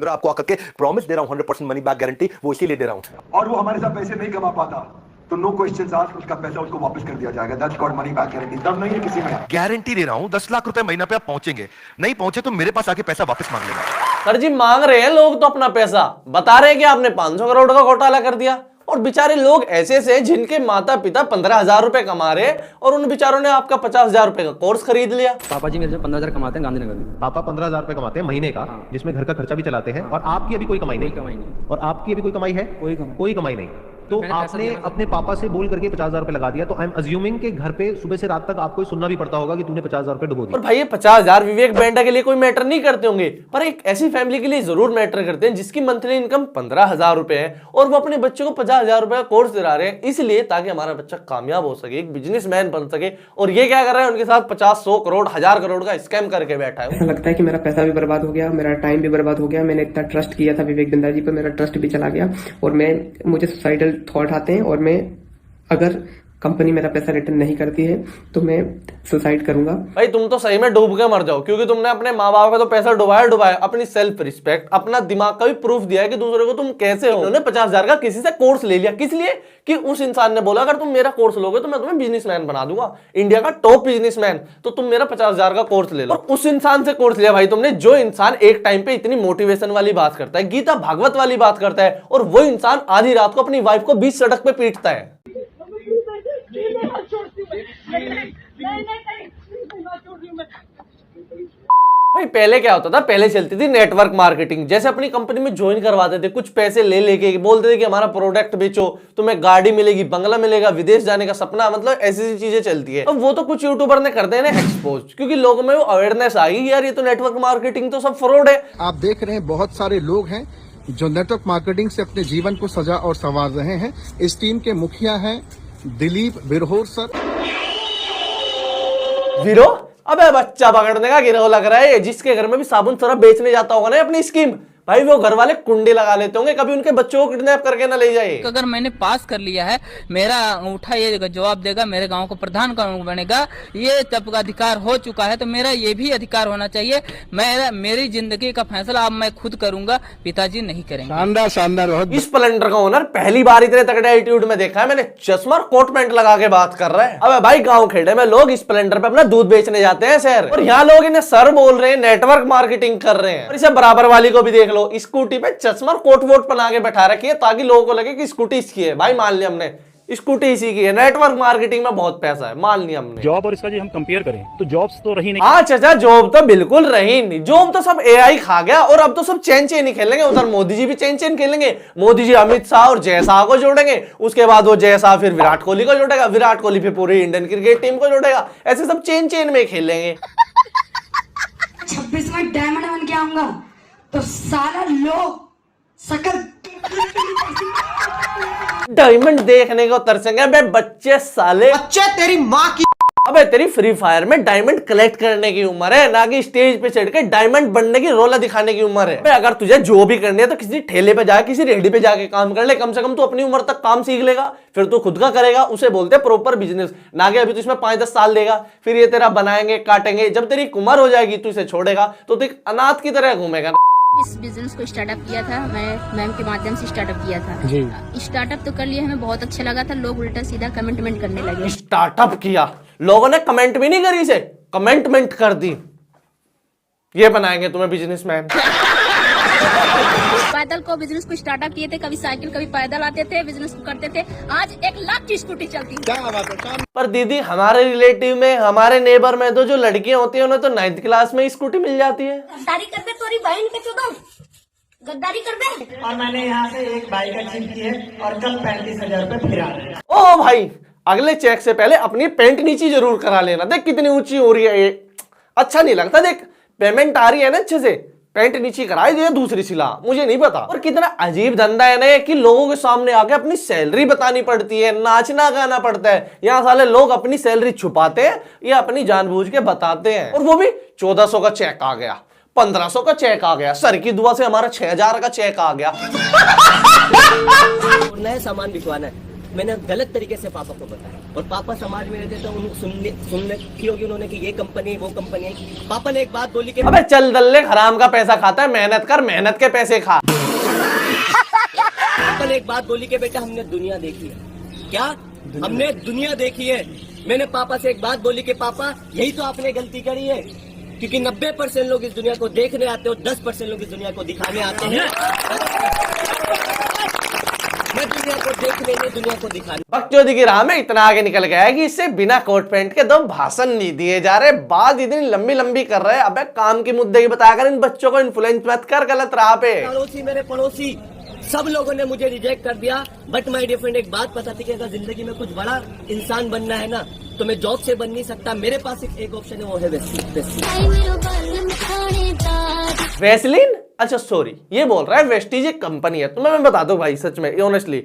मेरा आपको आकर के प्रॉमिस दे रहा हूँ 100% मनी बैक गारंटी, वो इसीलिए दे रहा हूँ। और वो हमारे साथ पैसे नहीं कमा पाता तो नो क्वेश्चंस आस्क्ड, उसका पैसा उसको वापस कर दिया जाएगा। That's called money back guarantee. दम नहीं है किसी में। गारंटी दे रहा हूँ 10 लाख रुपए महीना पे आप पहुंचेंगे, नहीं पहुंचे तो मेरे पास आके पैसा वापस मांग लेना। सर जी मांग रहे हैं लोग तो अपना पैसा, बता रहे हैं कि आपने 500 करोड़ का घोटाला कर दिया। और बेचारे लोग ऐसे से जिनके माता पिता 15,000 रुपए कमा रहे और उन बेचारों ने आपका 50,000 रुपए का कोर्स खरीद लिया। पापा जी मेरे से 15,000 कमाते हैं गांधीनगर में। पापा 15,000 रुपए कमाते हैं महीने का, जिसमें घर का खर्चा भी चलाते हैं, और आपकी अभी कोई कमाई नहीं। और आपकी अभी कोई कमाई है? कोई कमाई नहीं। तो आपने अपने पापा से बोल करके 50,000 रुपए लगा दिया, तो आई एम अज्यूमिंग कि घर पे सुबह से रात तक आपको सुनना भी पड़ता होगा कि तूने 50,000 रुपए डुबो दिए। और भाई ये 50,000 विवेक बेंडा के लिए कोई मैटर नहीं करते होंगे, पर एक ऐसी फैमिली के लिए जरूर मैटर करते हैं जिसकी मंथली इनकम 15,000 रुपए है और वो अपने बच्चे को 50,000 रुपए का कोर्स दिला रहे हैं, इसलिए ताकि हमारा बच्चा कामयाब हो सके, एक बिजनेसमैन बन सके। और ये क्या कर रहे हैं, उनके साथ 50, 100 करोड़, 1000 करोड़ का स्कैम करके बैठा है। ऐसा लगता है कि मेरा पैसा भी बर्बाद हो गया, मेरा टाइम भी बर्बाद हो गया। मैंने इतना ट्रस्ट किया था विवेक बिंदा जी पर, मेरा ट्रस्ट भी चला गया और मुझे सुसाइडल थॉट आते हैं और मैं अगर कंपनी मेरा पैसा रिटर्न नहीं करती है तो मैं सुसाइड करूंगा। भाई तुम तो सही में डूब के मर जाओ, क्योंकि तुमने अपने माँ बाप का तो पैसा डुबाया, अपनी सेल्फ रिस्पेक्ट, अपना दिमाग का भी प्रूफ दिया है कि दूसरे को तुम कैसे हो। उन्होंने 50,000 का किसी से कोर्स ले लिया, किस लिए? कि उस इंसान ने बोला अगर तुम मेरा कोर्स लोगे तो मैं तुम्हें बिजनेसमैन बना दूंगा, इंडिया का टॉप बिजनेसमैन, तो तुम मेरा 50,000 का कोर्स ले लो। और उस इंसान से कोर्स लिया भाई तुमने, जो इंसान एक टाइम पे इतनी मोटिवेशन वाली बात करता है, गीता भागवत वाली बात करता है, और वो इंसान आधी रात को अपनी वाइफ को बीच सड़क पे पीटता है। भाई पहले क्या होता था, पहले चलती थी नेटवर्क मार्केटिंग। जैसे अपनी कंपनी में ज्वाइन करवाते थे, कुछ पैसे ले लेके बोलते थे कि हमारा प्रोडक्ट बेचो, तुम्हें गाड़ी मिलेगी, बंगला मिलेगा, विदेश जाने का सपना, मतलब ऐसी चीजें चलती है। अब वो तो कुछ यूट्यूबर ने कर देना एक्सपोज, क्योंकि लोगों में वो अवेयरनेस आ गई यार ये तो नेटवर्क मार्केटिंग तो सब फ्रॉड है। आप देख रहे हैं बहुत सारे लोग हैं जो नेटवर्क मार्केटिंग से अपने जीवन को सजा और संवार रहे हैं। इस टीम के मुखिया हैं दिलीप बिरहोर सर। वीरो, अबे बच्चा पकड़ने का गिरोह लग रहा है, जिसके घर में भी साबुन सरफ बेचने जाता होगा ना अपनी स्कीम, भाई वो घर वाले कुंडे लगा लेते होंगे, कभी उनके बच्चों को किडनैप करके ना ले जाए। अगर मैंने पास कर लिया है, मेरा अंगूठा ये जवाब देगा, मेरे गांव को प्रधान बनेगा, ये तब का अधिकार हो चुका है, तो मेरा ये भी अधिकार होना चाहिए। मेरी जिंदगी का फैसला अब मैं खुद करूंगा, पिताजी नहीं करेंगे। शानदार शानदार। इस स्प्लेंडर का ओनर पहली बार इतने तगड़े एटीट्यूड में देखा है मैंने, चश्मा और कोट पैंट लगा के बात कर रहा है। अबे भाई गांव खेड़े में लोग स्प्लेंडर पे अपना दूध बेचने जाते हैं शहर, और यहाँ लोग इन्हें सर बोल रहे हैं, नेटवर्क मार्केटिंग कर रहे हैं। और इसे बराबर वाली को भी देख लो, स्कूटी पे चश्मा और कोट वोट बना के बैठा रखी है ताकि लोगों को लगे कि स्कूटी इसकी है। भाई मान लिया हमने स्कूटी इसी की है, नेटवर्क मार्केटिंग में बहुत पैसा है, मान लिया हमने। जॉब और इसका जो हम कंपेयर करें तो जॉब्स तो रही नहीं। हाँ चाचा, जॉब तो बिल्कुल रही नहीं, जॉब तो सब एआई खा गया, और अब तो सब चैन चैन ही खेलेंगे। उधर मोदी जी भी चैन चैन खेलेंगे, मोदी जी अमित शाह और जय शाह को जोड़ेंगे, उसके बाद वो जय शाह फिर विराट कोहली को जोड़ेगा, विराट कोहली फिर पूरी इंडियन क्रिकेट टीम को जोड़ेगा, ऐसे सब चैन चैन में खेलेंगे। 26 में डायमंड बन के आऊंगा तो सारा लोग सकल डायमंड देखने को तरसेंगे। अबे बच्चे साले, बच्चे तेरी माँ की। अबे तेरी फ्री फायर में डायमंड कलेक्ट करने की उम्र है, ना कि स्टेज पे चढ़ के डायमंड बनने की रोला दिखाने की उम्र है। अबे अगर तुझे जो भी करनी है तो किसी ठेले पे जाके, किसी रेहड़ी पे जाके काम कर ले, कम से कम तू अपनी उम्र तक काम सीख लेगा, फिर तू खुद का करेगा, उसे बोलते हैं प्रॉपर बिजनेस। ना कि अभी तो इसमें 5-10 साल देगा, फिर ये तेरा बनाएंगे, काटेंगे, जब तेरी उम्र हो जाएगी तू इसे छोड़ेगा तो तू एक अनाथ की तरह घूमेगा। इस बिजनेस को स्टार्टअप किया था, मैं मैम के माध्यम से स्टार्टअप किया था। स्टार्टअप तो कर लिया, हमें बहुत अच्छा लगा था, लोग उल्टा सीधा कमेंटमेंट करने लगे। स्टार्टअप किया, लोगों ने कमेंट भी नहीं करी, इसे कमेंटमेंट कर दी, ये बनाएंगे तुम्हें बिजनेसमैन। पैदल को बिजनेस को स्टार्टअप किए थे, कभी साइकिल कभी पैदल आते थे, बिजनेस को करते थे, आज 1 लाख की स्कूटी चलती है। पर दीदी हमारे रिलेटिव में, हमारे नेबर में तो जो लड़कियां होती हैं उन्हें तो 9th क्लास में स्कूटी मिल जाती है। गद्दारी कर दे तोरी बहन के चुदम, गद्दारी कर दे। और मैंने यहाँ से एक बाइक अचीव की है और कल 35,000 रुपए फिर आ रहे हैं। ओ भाई, अगले चेक से पहले अपनी पेंट नीचे जरूर करा लेना, देख कितनी ऊंची हो रही है ये, अच्छा नहीं लगता। देख पेमेंट आ रही है ना अच्छे से, पेंट नीचे कराई दे दूसरी सिला, मुझे नहीं पता। और कितना अजीब धंधा है ना कि लोगों के सामने आके अपनी सैलरी बतानी पड़ती है, नाचना गाना पड़ता है। यहाँ साले लोग अपनी सैलरी छुपाते हैं या अपनी जानबूझ के बताते हैं, और वो भी 1400 का चेक आ गया, 1500 का चेक आ गया, सर की दुआ से हमारा 6,000 का चेक आ गया। नए सामान बिकवाना है, मैंने गलत तरीके से पापा को बताया, और पापा समाज में रहते तो सुनने की होगी उन्होंने कि ये कंपनी वो कंपनी है। पापा ने एक बात बोली कि अबे चल दल्ले, हराम का पैसा खाता है, मेहनत कर, मेहनत के पैसे खा। पापा ने एक बात बोली कि बेटा हमने दुनिया देखी है। क्या? हमने दुनिया देखी है। मैंने पापा से एक बात बोली कि पापा यही तो आपने गलती करी है, क्योंकि 90% लोग इस दुनिया को देखने आते हो, 10% लोग इस दुनिया को दिखाने आते हैं। मैं दुनिया को देखने नहीं, दुनिया को दिखाने। बकचोदी की राह में इतना आगे निकल गया है कि इससे बिना कोट पैंट के 2 भाषण नहीं दिए जा रहे, बात इतनी लंबी लंबी कर रहे हैं। अबे काम की मुद्दे की बताकर इन बच्चों को इन्फ्लुएंस मत कर गलत राह पे। पड़ोसी, मेरे पड़ोसी सब लोगों ने मुझे रिजेक्ट कर दिया, बट माय डियर फ्रेंड एक बात पता थी कि अगर जिंदगी में कुछ बड़ा इंसान बनना है ना, तो मैं जॉब से बन नहीं सकता। मेरे पास एक ऑप्शन है, वो है वेस्लिन। अच्छा सॉरी, ये बोल रहा है वेस्टीज एक कंपनी है। तुम्हें मैं बता दूं भाई, सच में ऑनेस्टली,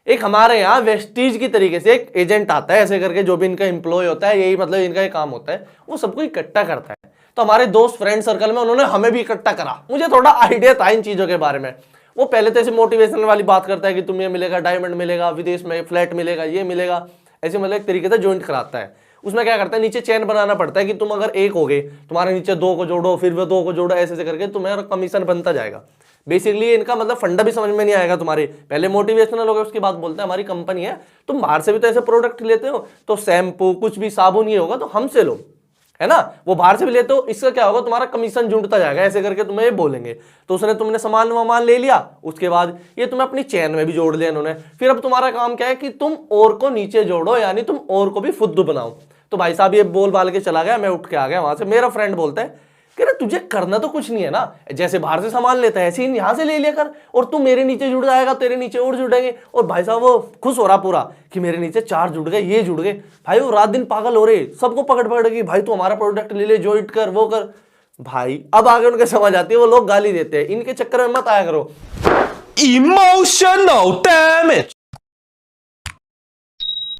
एक हमारे यहाँ वेस्टीज की तरीके से एक एजेंट आता है ऐसे करके, जो भी इनका एम्प्लॉय होता है, यही मतलब इनका ये काम होता है, वो सबको इकट्ठा करता है। तो हमारे दोस्त फ्रेंड सर्कल में उन्होंने हमें भी इकट्ठा करा। मुझे थोड़ा आइडिया था इन चीजों के बारे में। वो पहले तो ऐसे मोटिवेशनल वाली बात करता है कि तुम्हें मिलेगा, डायमंड मिलेगा, विदेश में फ्लैट मिलेगा, ये मिलेगा, ऐसे मतलब एक तरीके से ज्वाइंट कराता है। उसमें क्या करता है, नीचे चेन बनाना पड़ता है कि तुम अगर एक हो गए, तुम्हारे नीचे 2 को जोड़ो, फिर वो 2 को जोड़ो, ऐसे ऐसे करके तुम्हें कमीशन बनता जाएगा। बेसिकली इनका मतलब फंडा भी समझ में नहीं आएगा तुम्हारे। पहले मोटिवेशनल हो गए, उसके बाद बोलते हैं हमारी कंपनी है, तुम बाहर से भी तो ऐसे प्रोडक्ट लेते हो, तो शैम्पू कुछ भी साबुन ये होगा तो हमसे लो, है ना। वो बाहर से भी लेते हो, इसका क्या होगा, तुम्हारा कमीशन जुड़ता जाएगा, ऐसे करके तुम्हें ये बोलेंगे। तो उसने तुमने सामान ले लिया, उसके बाद ये तुम्हें अपनी चैन में भी जोड़ लिया इन्होंने। फिर अब तुम्हारा काम क्या है कि तुम और को नीचे जोड़ो, यानी तुम और को भी फुद्दू बनाओ। तो भाई साहब ये बोल बाल के चला गया, मैं उठ के आ गया वहां से। मेरा फ्रेंड बोलता है कि तुझे करना तो कुछ नहीं है ना, जैसे बाहर से सामान लेता है ऐसे ही यहाँ से ले लिया कर, और तू मेरे नीचे जुड़ जाएगा, तेरे नीचे और जुड़ेंगे। और भाई साहब वो खुश हो रहा पूरा कि मेरे नीचे 4 जुड़ गए, ये जुड़ गए। भाई वो रात दिन पागल हो रहे, सबको पकड़ पकड़ के भाई तू हमारा प्रोडक्ट ले ले, ज्वाइन कर, वो कर। भाई अब आगे उनके समझ आती है, वो लोग गाली देते हैं। इनके चक्कर में मत आया करो। Emotional damage.